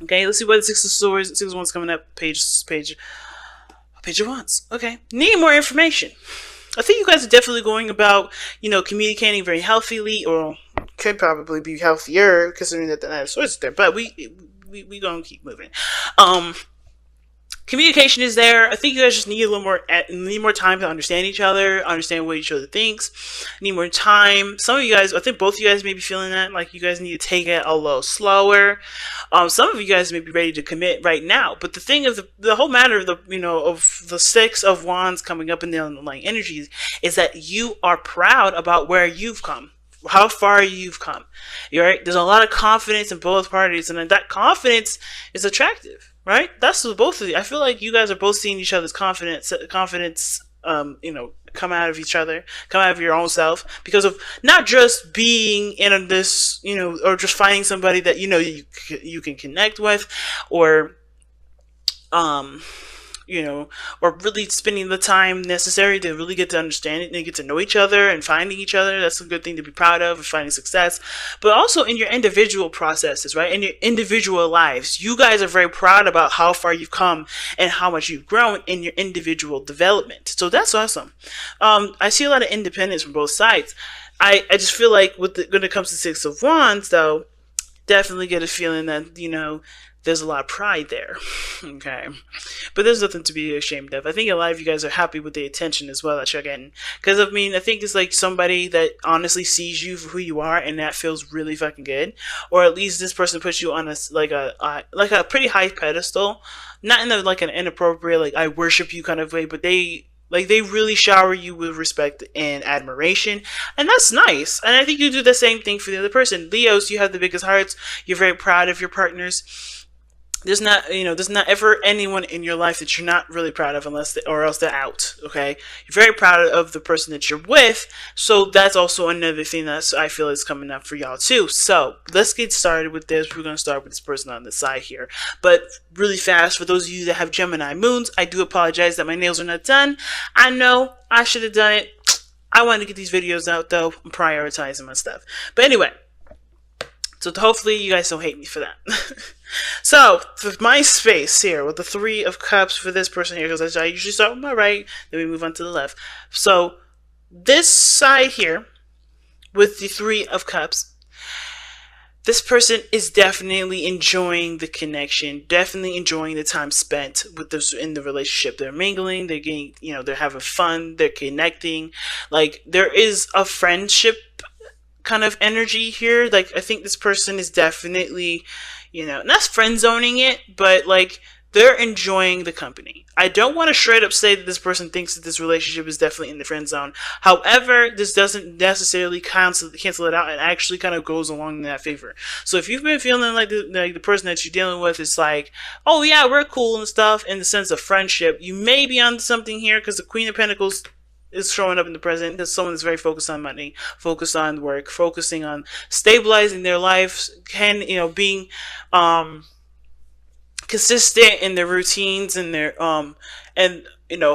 Okay, let's see what the Six of Swords, Six of Wands coming up. Page of Wands. Okay, need more information. I think you guys are definitely going about, communicating very healthily, or could probably be healthier considering that the Knight of Swords is there. But we gonna keep moving. Um, Communication is there. I think you guys just need a little more, need more time to understand each other, understand what each other thinks. Need more time. Some of you guys, I think both of you guys may be feeling that, like you guys need to take it a little slower. Some of you guys may be ready to commit right now, but the thing is, the whole matter of the Six of Wands coming up in the underlying energies is that you are proud about where you've come, how far you've come. You're right. There's a lot of confidence in both parties, and that confidence is attractive, right? That's what both of you. I feel like you guys are both seeing each other's confidence, come out of each other, come out of your own self, because of not just being in this, or just finding somebody that you can connect with, or um or really spending the time necessary to really get to understand it and get to know each other and finding each other. That's a good thing to be proud of, finding success. But also in your individual processes, right? In your individual lives, you guys are very proud about how far you've come and how much you've grown in your individual development. So that's awesome. I see a lot of independence from both sides. I just feel like when it comes to Six of Wands, though, definitely get a feeling that, there's a lot of pride there. Okay. But there's nothing to be ashamed of. I think a lot of you guys are happy with the attention as well that you're getting. Because, I think it's like somebody that honestly sees you for who you are, and that feels really fucking good. Or at least this person puts you on a pretty high pedestal. Not in like an inappropriate, like, I worship you kind of way, but they really shower you with respect and admiration, and that's nice. And I think you do the same thing for the other person. Leos, you have the biggest hearts. You're very proud of your partners. There's not ever anyone in your life that you're not really proud of, or else they're out. Okay, you're very proud of the person that you're with, so that's also another thing that I feel is coming up for y'all too. So let's get started with this. We're gonna start with this person on the side here, but really fast. For those of you that have Gemini moons, I do apologize that my nails are not done. I know I should have done it. I wanted to get these videos out though. I'm prioritizing my stuff, but anyway. So hopefully you guys don't hate me for that. So for my space here with the Three of Cups for this person here, because I usually start with my right, then we move on to the left. So this side here with the Three of Cups, this person is definitely enjoying the connection, definitely enjoying the time spent with this in the relationship. They're mingling, they're getting, they're having fun, they're connecting. Like, there is a friendship kind of energy here. Like, I think this person is definitely, not friend zoning it, but like, they're enjoying the company. I don't want to straight up say that this person thinks that this relationship is definitely in the friend zone. However, this doesn't necessarily cancel it out, and actually kind of goes along in that favor. So if you've been feeling like the person that you're dealing with is like, oh yeah, we're cool and stuff, in the sense of friendship, you may be on something here, because the Queen of Pentacles is showing up in the present. That someone is very focused on money, focused on work, focusing on stabilizing their lives, being consistent in their routines and their and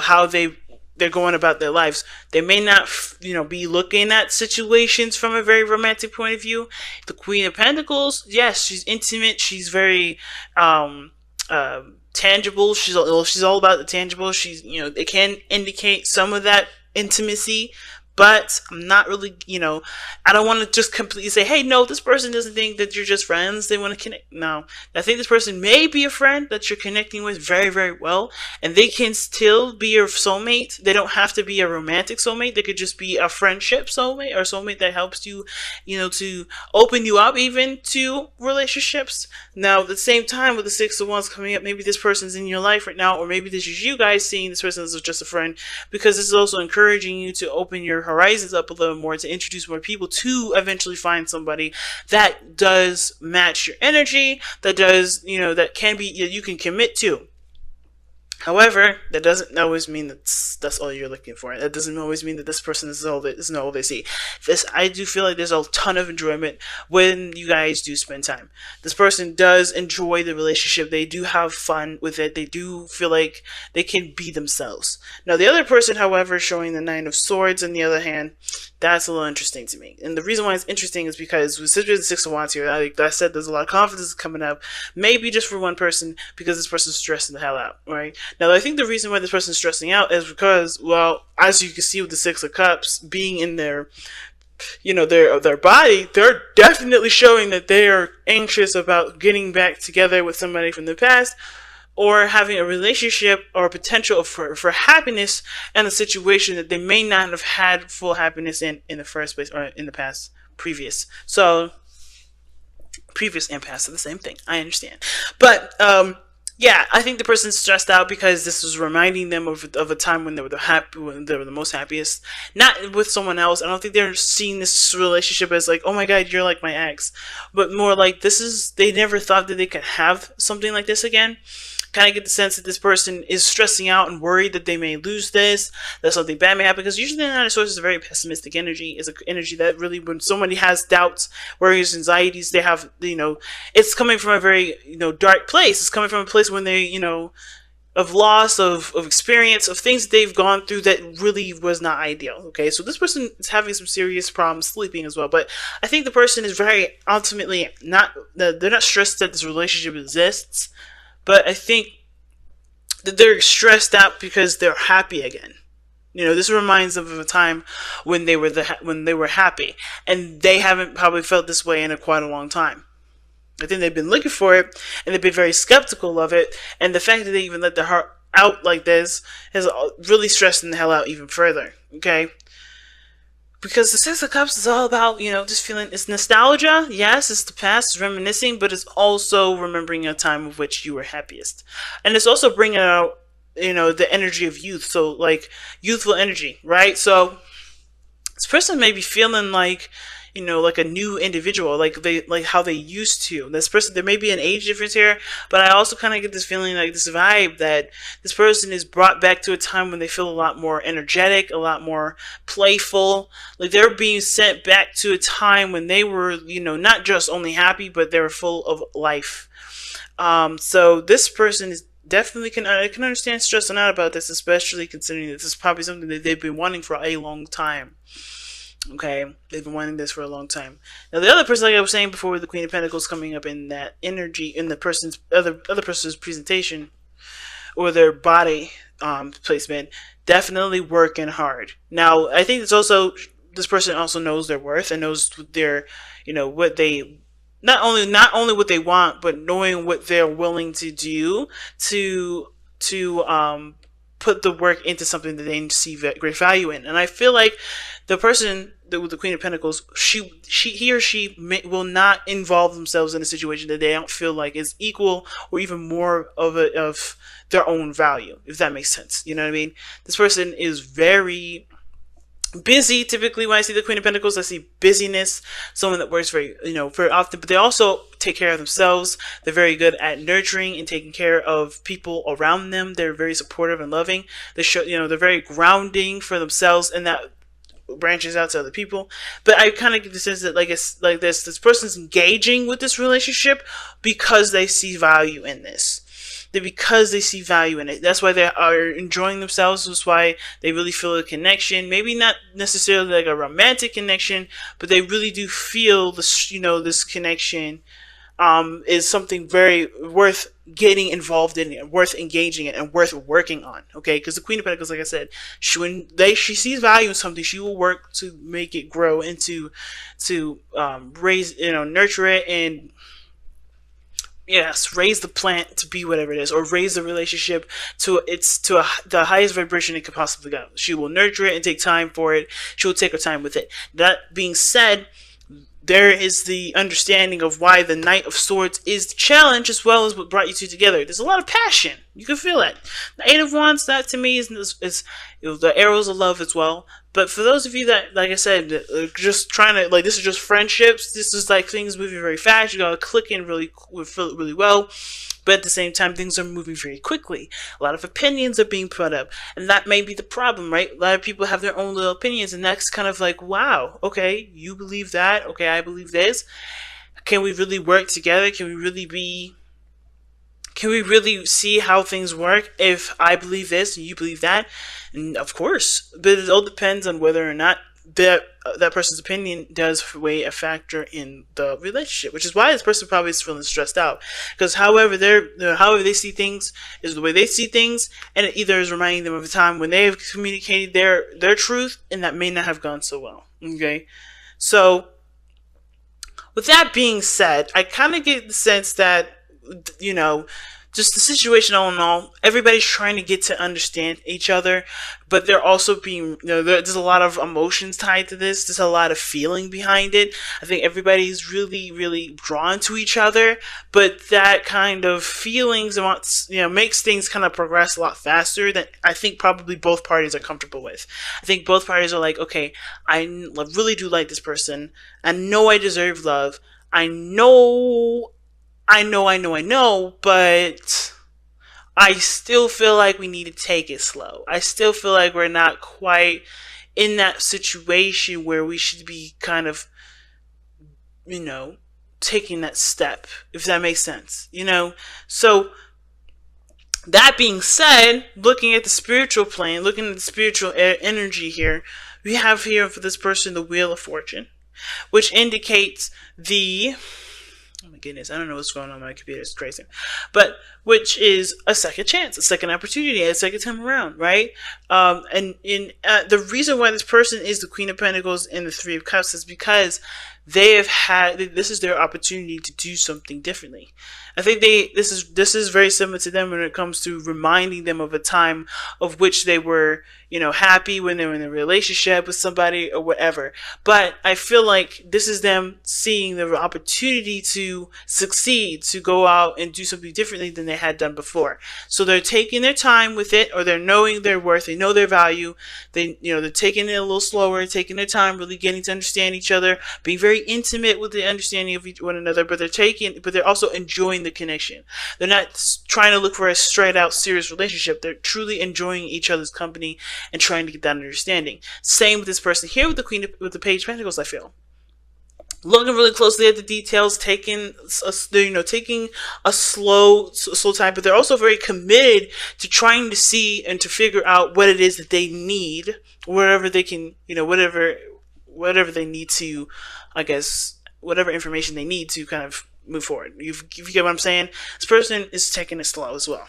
how they're going about their lives. They may not be looking at situations from a very romantic point of view. The Queen of Pentacles, yes, she's intimate, she's very tangible. She's all about the tangible. She's, it can indicate some of that intimacy, but I'm not really, I don't want to just completely say, hey, no, this person doesn't think that you're just friends. They want to connect. No, I think this person may be a friend that you're connecting with very, very well, and they can still be your soulmate. They don't have to be a romantic soulmate. They could just be a friendship soulmate, or soulmate that helps you, to open you up even to relationships. Now, at the same time, with the Six of Wands coming up, maybe this person's in your life right now, or maybe this is you guys seeing this person as just a friend, because this is also encouraging you to open your horizons up a little more, to introduce more people, to eventually find somebody that does match your energy, that does, that can be, you can commit to. However, that doesn't always mean that's all you're looking for. That doesn't always mean that this person is all they see. I do feel like there's a ton of enjoyment when you guys do spend time. This person does enjoy the relationship. They do have fun with it. They do feel like they can be themselves. Now, the other person, however, showing the Nine of Swords, on the other hand, That's a little interesting to me. And the reason why it's interesting is because with the Six of Wands here, like I said, there's a lot of confidence coming up. Maybe just for one person, because this person's stressing the hell out, right? Now, I think the reason why this person's stressing out is because, well, as you can see with the Six of Cups being in their, their body, they're definitely showing that they are anxious about getting back together with somebody from the past, or having a relationship or potential for happiness in a situation that they may not have had full happiness in the first place, or in the past, previous. So previous and past are the same thing. I understand. But yeah, I think the person's stressed out because this is reminding them of a time when they were when they were the most happiest. Not with someone else. I don't think they're seeing this relationship as like, oh my god, you're like my ex. But more like they never thought that they could have something like this again. Kind of get the sense that this person is stressing out and worried that they may lose this, that something bad may happen, because usually the Nine of Swords is a very pessimistic energy. It's an energy that really, when somebody has doubts, worries, anxieties, they have, it's coming from a very, dark place. It's coming from a place when they, of loss, of experience, of things that they've gone through that really was not ideal. Okay, so this person is having some serious problems sleeping as well, but I think the person is very ultimately they're not stressed that this relationship exists, but I think that they're stressed out because they're happy again. This reminds them of a time when they were happy, and they haven't probably felt this way in quite a long time. I think they've been looking for it, and they've been very skeptical of it, and the fact that they even let their heart out like this has really stressed them the hell out even further. Okay. Because the Six of Cups is all about, just feeling, it's nostalgia. Yes, it's the past, it's reminiscing, but it's also remembering a time of which you were happiest. And it's also bringing out, the energy of youth. So, like, youthful energy, right? So, this person may be feeling like, like a new individual, like how they used to. This person, there may be an age difference here, but I also kind of get this feeling, like this vibe, that this person is brought back to a time when they feel a lot more energetic, a lot more playful. Like they're being sent back to a time when they were, not just only happy, but they were full of life. So this person is definitely I can understand stressing out about this, especially considering that this is probably something that they've been wanting for a long time. Okay, they've been wanting this for a long time. Now, the other person, like I was saying before, with the Queen of Pentacles coming up in that energy in the person's other person's presentation or their body placement, definitely working hard. Now, I think it's also, this person also knows their worth and knows their, what they, not only what they want, but knowing what they're willing to do to put the work into something that they see great value in. And I feel like the person with the Queen of Pentacles, he or she will not involve themselves in a situation that they don't feel like is equal or even more of their own value, if that makes sense. You know what I mean? This person is very busy. Typically, when I see the Queen of Pentacles, I see busyness, someone that works very often, but they also take care of themselves. They're very good at nurturing and taking care of people around them. They're very supportive and loving. They show, they're very grounding for themselves, and that branches out to other people. But I kind of get the sense that this person's engaging with this relationship because they see value in this. Because they see value in it. That's why they are enjoying themselves. That's why they really feel a connection. Maybe not necessarily like a romantic connection, but they really do feel this, this connection is something very worth getting involved in, and worth engaging in, and worth working on. Okay, because the Queen of Pentacles, like I said, she sees value in something, she will work to make it grow and to raise, nurture it, and yes, raise the plant to be whatever it is, or raise the relationship to the highest vibration it could possibly go. She will nurture it and take time for it. She will take her time with it. That being said, there is the understanding of why the Knight of Swords is the challenge, as well as what brought you two together. There's a lot of passion. You can feel it. The Eight of Wands, that to me is the arrows of love as well. But for those of you that, like I said, just trying to, like, this is just friendships. This is like things moving very fast. You gotta click in really well. But at the same time, things are moving very quickly. A lot of opinions are being put up. And that may be the problem, right? A lot of people have their own little opinions. And that's kind of like, wow, okay, you believe that. Okay, I believe this. Can we really work together? Can we really see how things work if I believe this and you believe that? And of course, but it all depends on whether or not that person's opinion does weigh a factor in the relationship, which is why this person probably is feeling stressed out. Because however they see things is the way they see things, and it either is reminding them of a time when they have communicated their truth, and that may not have gone so well. Okay, so with that being said, I kind of get the sense that, you know, just the situation all in all, everybody's trying to get to understand each other, but they're also being, there's a lot of emotions tied to this. There's a lot of feeling behind it. I think everybody's really, really drawn to each other, but that kind of feelings makes things kind of progress a lot faster than I think probably both parties are comfortable with. I think both parties are like, okay, I really do like this person. I know I deserve love. I know, but I still feel like we need to take it slow. I still feel like we're not quite in that situation where we should be kind of, taking that step, if that makes sense, So, that being said, looking at the spiritual plane, looking at the spiritual energy here, we have here for this person the Wheel of Fortune, which indicates oh my goodness, I don't know what's going on my computer, it's crazy. But which is a second chance, a second opportunity, a second time around, right? The reason why this person is the Queen of Pentacles and the Three of Cups is because this is their opportunity to do something differently. I think this is very similar to them when it comes to reminding them of a time of which they were, happy when they were in a relationship with somebody or whatever. But I feel like this is them seeing the opportunity to succeed, to go out and do something differently than they had done before. So they're taking their time with it, or they're knowing their worth, they know their value. They're taking it a little slower, taking their time, really getting to understand each other, being very intimate with the understanding of one another, but they're also enjoying the connection. They're not trying to look for a straight out serious relationship. They're truly enjoying each other's company and trying to get that understanding. Same with this person here with the Page of Pentacles, I feel. Looking really closely at the details, taking a slow time, but they're also very committed to trying to see and to figure out what it is that they need, whatever they can, whatever they need to, I guess, whatever information they need to kind of move forward. If you get what I'm saying, this person is taking it slow as well.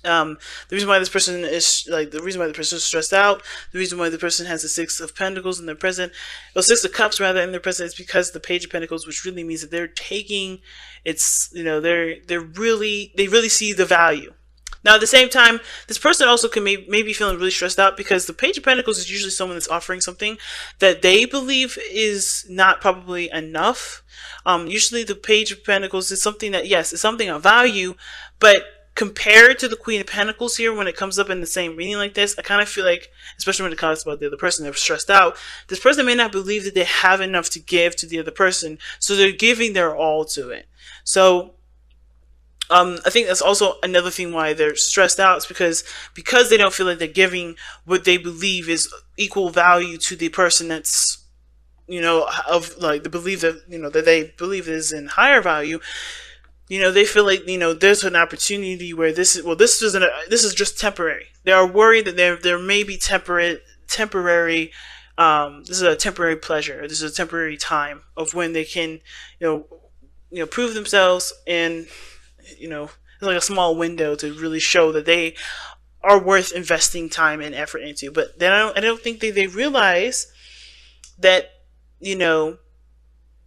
The reason why this person is stressed out, the reason why the person has the Six of Pentacles in their present, or Six of Cups rather in their present, is because the Page of Pentacles, which really means that they're taking, they really see the value. Now, at the same time, this person also can maybe feeling really stressed out because the Page of Pentacles is usually someone that's offering something that they believe is not probably enough. Usually the Page of Pentacles is something that, yes, it's something of value, but compared to the Queen of Pentacles here, when it comes up in the same reading like this, I kind of feel like, especially when it comes about the other person, they're stressed out. This person may not believe that they have enough to give to the other person, so they're giving their all to it. So, I think that's also another thing why they're stressed out, is because they don't feel like they're giving what they believe is equal value to the person that's, of like the belief that, that they believe is in higher value. They feel like, there's an opportunity where this is just temporary. They are worried that there may be temporary, this is a temporary pleasure. This is a temporary time of when they can, prove themselves, and, it's like a small window to really show that they are worth investing time and effort into. But then I don't think they realize that,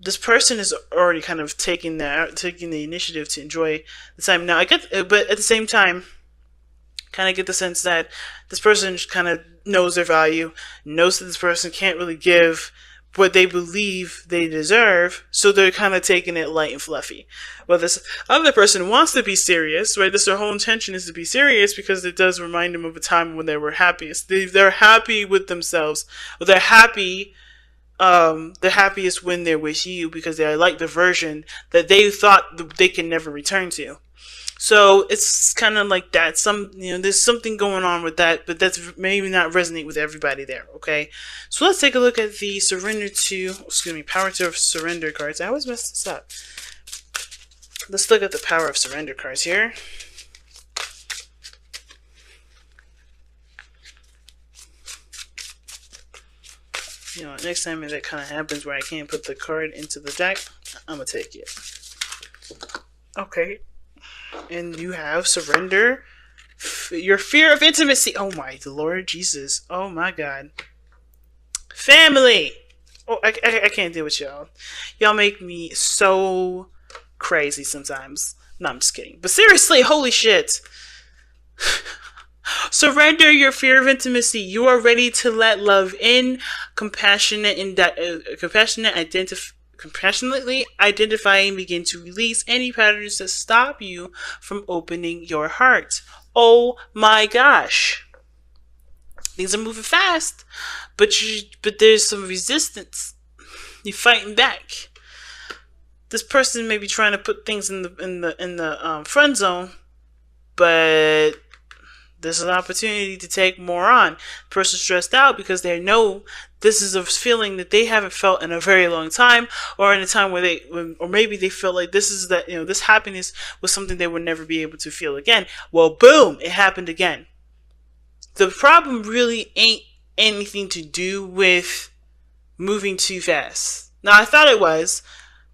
this person is already kind of taking the initiative to enjoy the time. Now, but at the same time, kind of get the sense that this person kind of knows their value, knows that this person can't really give what they believe they deserve, so they're kind of taking it light and fluffy. Well, this other person wants to be serious, right? Their whole intention is to be serious because it does remind them of a time when they were happiest. They're happy with themselves. Or they're happiest when they're with you because they like the version that they thought they can never return to. So it's kind of like that. There's something going on with that, but that's maybe not resonate with everybody there. Okay, so let's take a look at the Power to Surrender cards. I always mess this up. Let's look at the Power of Surrender cards here. Next time that kind of happens where I can't put the card into the deck, I'm gonna take it. Okay. And you have surrender. Your fear of intimacy. Oh my Lord Jesus. Oh my God. Family. Oh, I can't deal with y'all. Y'all make me so crazy sometimes. No, I'm just kidding. But seriously, holy shit. Surrender your fear of intimacy. You are ready to let love in. Compassionately identify and begin to release any patterns that stop you from opening your heart. Oh my gosh. Things are moving fast, but there's some resistance. You're fighting back. This person may be trying to put things in the friend zone, but there's an opportunity to take more on. The person's stressed out because they know this is a feeling that they haven't felt in a very long time, or in a time where or maybe they feel like this happiness was something they would never be able to feel again. Well, boom, it happened again. The problem really ain't anything to do with moving too fast. Now, I thought it was,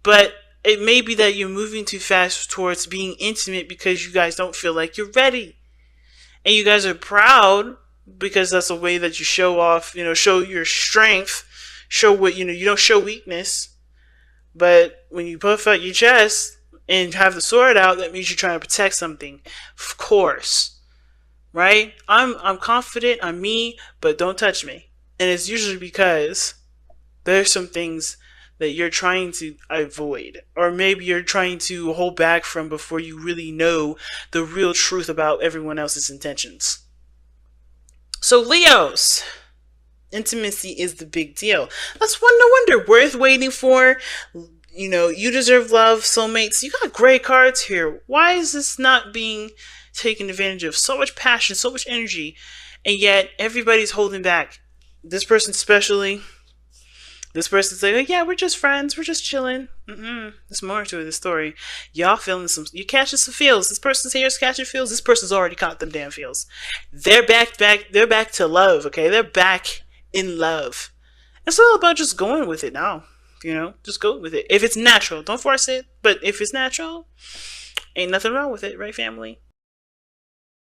but it may be that you're moving too fast towards being intimate because you guys don't feel like you're ready. And you guys are proud because that's a way that you show off, show your strength, show what, you don't show weakness. But when you puff out your chest and have the sword out, that means you're trying to protect something. Of course. Right? I'm confident, I'm me, but don't touch me. And it's usually because there's some things that you're trying to avoid, or maybe you're trying to hold back from before you really know the real truth about everyone else's intentions. So Leos, intimacy is the big deal. That's no wonder worth waiting for. You deserve love, soulmates. You got great cards here. Why is this not being taken advantage of? So much passion, so much energy, and yet everybody's holding back. This person especially. This person's like, oh, yeah, we're just friends. We're just chilling. There's more to the story. Y'all you're catching some feels. This person's here is catching feels. This person's already caught them damn feels. They're back to love, okay? They're back in love. It's all about just going with it now. Just go with it. If it's natural, don't force it. But if it's natural, ain't nothing wrong with it, right, family?